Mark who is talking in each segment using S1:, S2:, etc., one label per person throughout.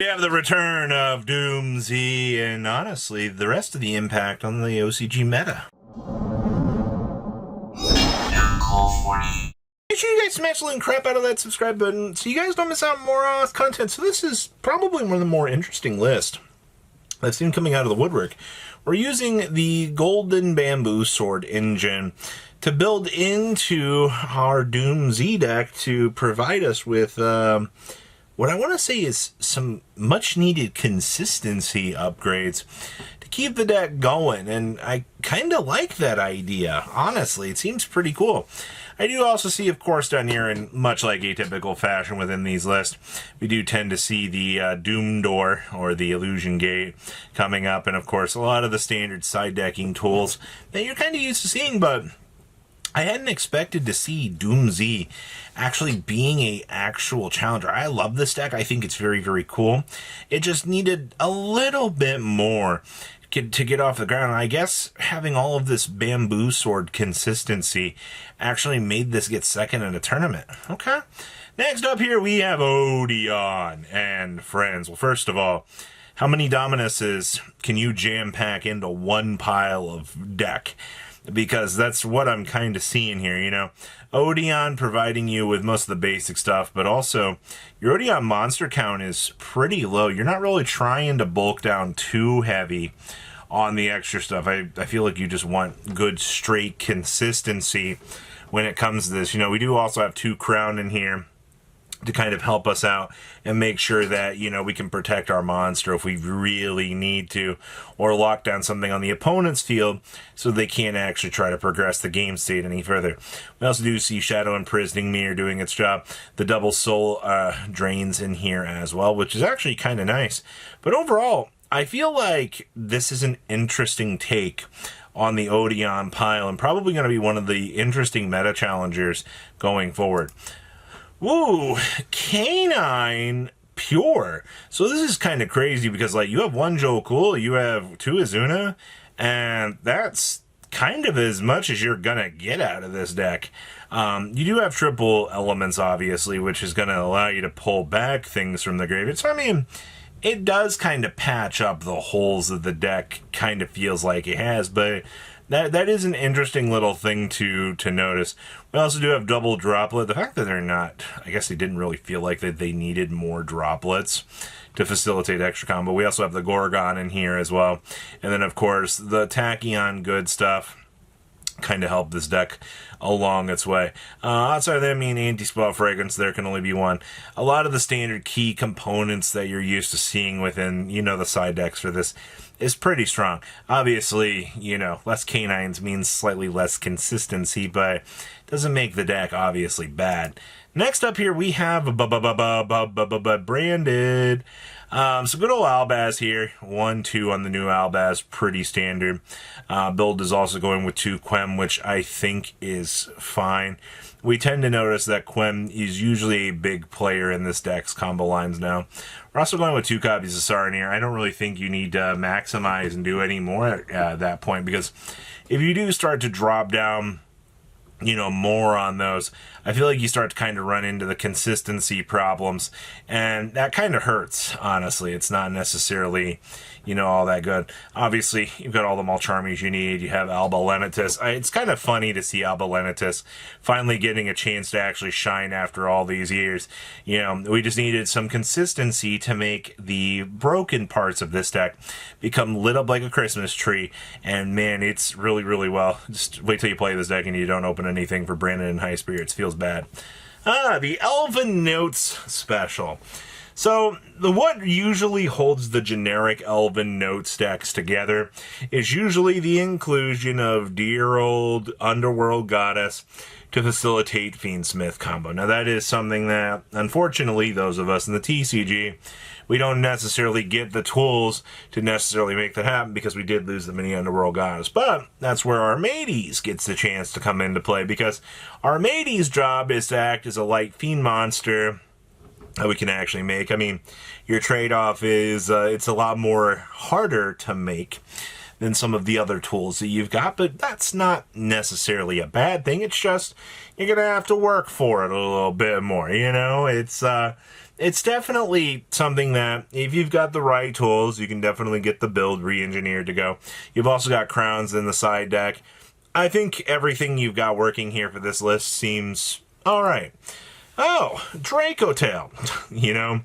S1: We have the return of Doomsy and honestly the rest of the impact on the OCG meta. Make sure you guys smash the little crap out of that subscribe button so you guys don't miss out on more content. So this is probably one of the more interesting lists I've seen coming out of the woodwork. We're using the Golden Bamboo Sword engine to build into our Doomsy deck to provide us with what I want to say is some much needed consistency upgrades to keep the deck going, and I kind of like that idea. Honestly, it seems pretty cool. I do also see, of course, down here, in much like atypical fashion within these lists, we do tend to see the Doom Door or the Illusion Gate coming up, and of course a lot of the standard side decking tools that you're kind of used to seeing, but I hadn't expected to see Doomsy actually being a actual challenger. I love this deck. I think it's very, very cool. It just needed a little bit more to get off the ground. I guess having all of this Bamboo Sword consistency actually made this get second in a tournament. Okay. Next up here, we have Odeon and friends. Well, first of all, how many Dominuses can you jam pack into one pile of deck? Because that's what I'm kind of seeing here, you know. Odeon providing you with most of the basic stuff, but also your Odeon monster count is pretty low. You're not really trying to bulk down too heavy on the extra stuff. I feel like you just want good straight consistency when it comes to this. You know, we do also have 2 Crown in here to kind of help us out and make sure that, you know, we can protect our monster if we really need to, or lock down something on the opponent's field so they can't actually try to progress the game state any further. We also do see Shadow Imprisoning Mirror doing its job. The double soul drains in here as well, which is actually kind of nice. But overall, I feel like this is an interesting take on the Odeon pile and probably going to be one of the interesting meta challengers going forward. Woo, Canine Pure. So this is kind of crazy because, like, you have 1 Jokul, you have 2 Azuna, and that's kind of as much as you're gonna get out of this deck. You do have triple elements, obviously, which is gonna allow you to pull back things from the graveyard. So, I mean, it does kind of patch up the holes that the deck kind of feels like it has, but that is an interesting little thing to notice. We also do have double droplet. The fact that they're not, I guess they didn't really feel like that they needed more droplets to facilitate extra combo. We also have the Gorgon in here as well. And then, of course, the Tachyon good stuff kind of help this deck along its way. Outside of that, I mean, anti-spell fragrance, there can only be one. A lot of the standard key components that you're used to seeing within, you know, the side decks for this is pretty strong. Obviously, you know, less canines means slightly less consistency, but doesn't make the deck obviously bad. Next up here, we have branded. So good old Albaz here. 1-2 on the new Albaz, pretty standard. Build is also going with 2 Quem, which I think is fine. We tend to notice that Quem is usually a big player in this deck's combo lines now. We're also going with 2 copies of Sarnier. I don't really think you need to maximize and do any more at that point, because if you do start to drop down, you know, more on those, I feel like you start to kind of run into the consistency problems, and that kind of hurts, honestly. It's not necessarily, you know, all that good. Obviously, you've got all the Malcharmies you need. You have Alba Lenitus. It's kind of funny to see Alba Lenitus finally getting a chance to actually shine after all these years. You know, we just needed some consistency to make the broken parts of this deck become lit up like a Christmas tree, and man, it's really, really well. Just wait till you play this deck and you don't open anything for Brandon and High Spirits. Feels bad. The Elven Notes special. So, what usually holds the generic Elven Notes decks together is usually the inclusion of dear old Underworld Goddess to facilitate Fiendsmith combo. Now, that is something that, unfortunately, those of us in the TCG, we don't necessarily get the tools to necessarily make that happen because we did lose the mini Underworld Goddess. But that's where Armades gets the chance to come into play, because Armades' job is to act as a light fiend monster that we can actually make. I mean, your trade-off is it's a lot more harder to make than some of the other tools that you've got, but that's not necessarily a bad thing. It's just you're gonna have to work for it a little bit more, you know. It's it's definitely something that, if you've got the right tools, you can definitely get the build re-engineered to go. You've also got crowns in the side deck. I think everything you've got working here for this list seems alright. Oh, Draco Tail. You know,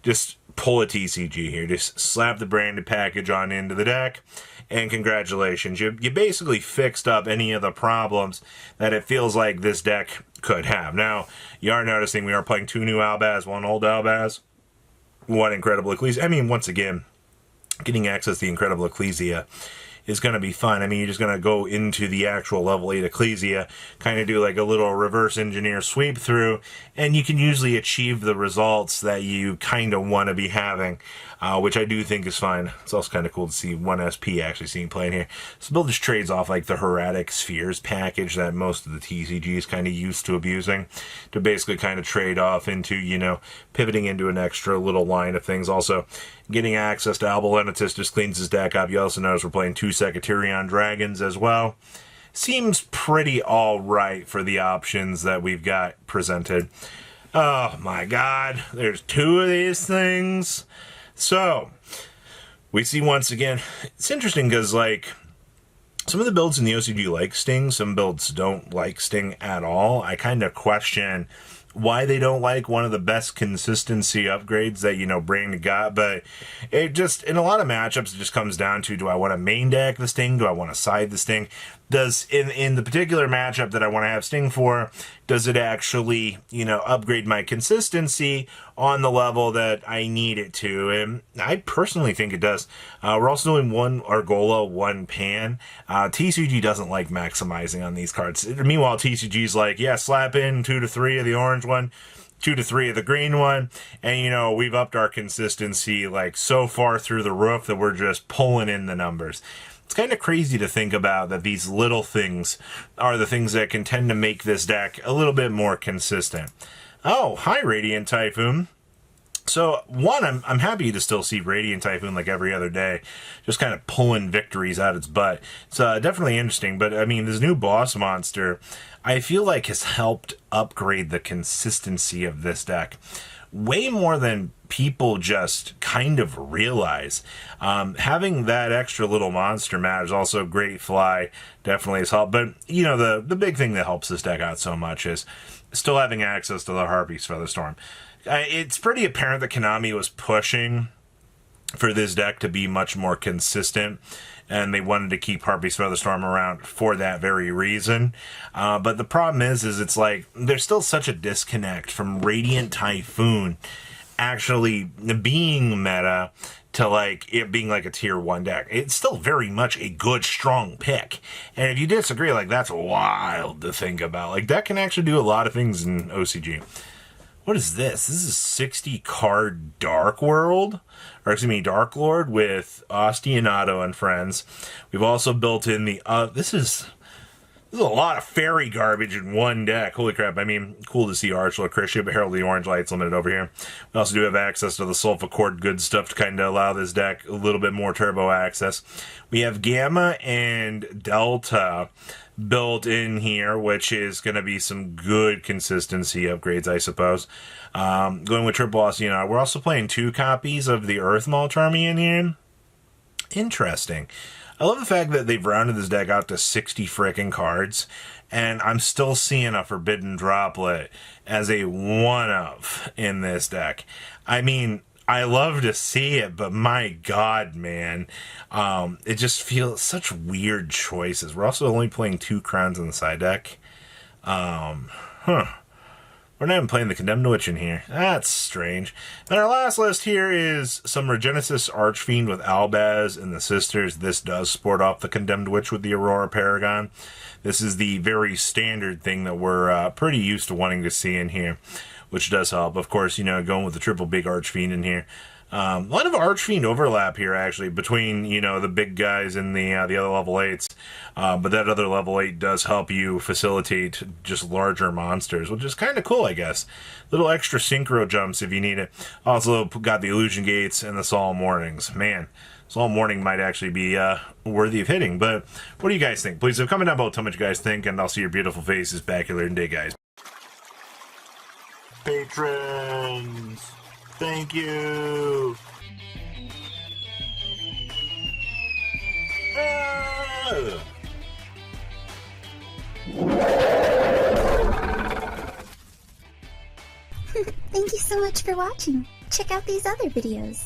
S1: just pull a TCG here. Just slap the branded package on into the deck, and congratulations. You basically fixed up any of the problems that it feels like this deck could have. Now, you are noticing we are playing 2 new Albaz, 1 old Albaz, 1 Incredible Ecclesia. I mean, once again, getting access to the Incredible Ecclesia is going to be fun. I mean, you're just going to go into the actual level 8 Ecclesia, kind of do like a little reverse engineer sweep through, and you can usually achieve the results that you kind of want to be having, which I do think is fine. It's also kind of cool to see 1SP actually seeing playing here. So Bill just trades off like the Heretic Spheres package that most of the TCGs kind of used to abusing, to basically kind of trade off into, you know, pivoting into an extra little line of things. Also, getting access to Albalenitus just cleans his deck up. You also notice we're playing 2 Secatarion Dragons as well. Seems pretty alright for the options that we've got presented. Oh my god, there's 2 of these things. So, we see once again, it's interesting because, like, some of the builds in the OCG like Sting, some builds don't like Sting at all. I kind of question why they don't like one of the best consistency upgrades that, you know, Brain got, but it just, in a lot of matchups, it just comes down to, do I want to main deck the Sting? Do I want to side the Sting? Does, in the particular matchup that I want to have Sting for, does it actually, you know, upgrade my consistency on the level that I need it to? And I personally think it does. We're also doing 1 Argola, 1 Pan. TCG doesn't like maximizing on these cards. Meanwhile, TCG's like, yeah, slap in 2 to 3 of the orange one, 2 to 3 of the green one, and, you know, we've upped our consistency like so far through the roof that we're just pulling in the numbers. It's kind of crazy to think about that these little things are the things that can tend to make this deck a little bit more consistent. Oh, hi, Radiant Typhoon. So, one, I'm happy to still see Radiant Typhoon like every other day, just kind of pulling victories out its butt. It's definitely interesting, but I mean, this new boss monster, I feel like has helped upgrade the consistency of this deck way more than people just kind of realize. Having that extra little monster matters. Also, Great Fly definitely has helped. But, you know, the big thing that helps this deck out so much is still having access to the Harpy's Featherstorm. It's pretty apparent that Konami was pushing for this deck to be much more consistent, and they wanted to keep Harpy's Featherstorm around for that very reason. But the problem is it's like there's still such a disconnect from Radiant Typhoon actually being meta to like it being like a tier 1 deck. It's still very much a good, strong pick. And if you disagree, like, that's wild to think about. Like, that can actually do a lot of things in OCG. What is this? This is 60 card Dark World, or excuse me, Dark Lord with Osteonato and friends. We've also built in the, this is a lot of fairy garbage in one deck. Holy crap. I mean, cool to see Archel, Christian, but Herald of the Orange Lights limited over here. We also do have access to the Sulfur good stuff to kind of allow this deck a little bit more turbo access. We have Gamma and Delta built in here, which is going to be some good consistency upgrades, I suppose. Going with Triple Oceana. We're also playing 2 copies of the Earth Mulch Army in here. Interesting. I love the fact that they've rounded this deck out to 60 frickin' cards, and I'm still seeing a Forbidden Droplet as a one-of in this deck. I mean, I love to see it, but my god, man, it just feels such weird choices. We're also only playing 2 crowns in the side deck. We're not even playing the Condemned Witch in here. That's strange. And our last list here is some Regenesis Archfiend with Albaz and the Sisters. This does sport off the Condemned Witch with the Aurora Paragon. This is the very standard thing that we're pretty used to wanting to see in here, which does help. Of course, you know, going with the triple big Archfiend in here. A lot of Archfiend overlap here, actually, between, you know, the big guys and the other level 8s. But that other level 8 does help you facilitate just larger monsters, which is kind of cool, I guess. Little extra synchro jumps if you need it. Also got the Illusion Gates and the Solemn Warnings. Man, Solemn Warning might actually be worthy of hitting. But what do you guys think? Please comment down below, tell me what you guys think, and I'll see your beautiful faces back here later today, guys. Patrons! Thank you.
S2: Thank you so much for watching. Check out these other videos.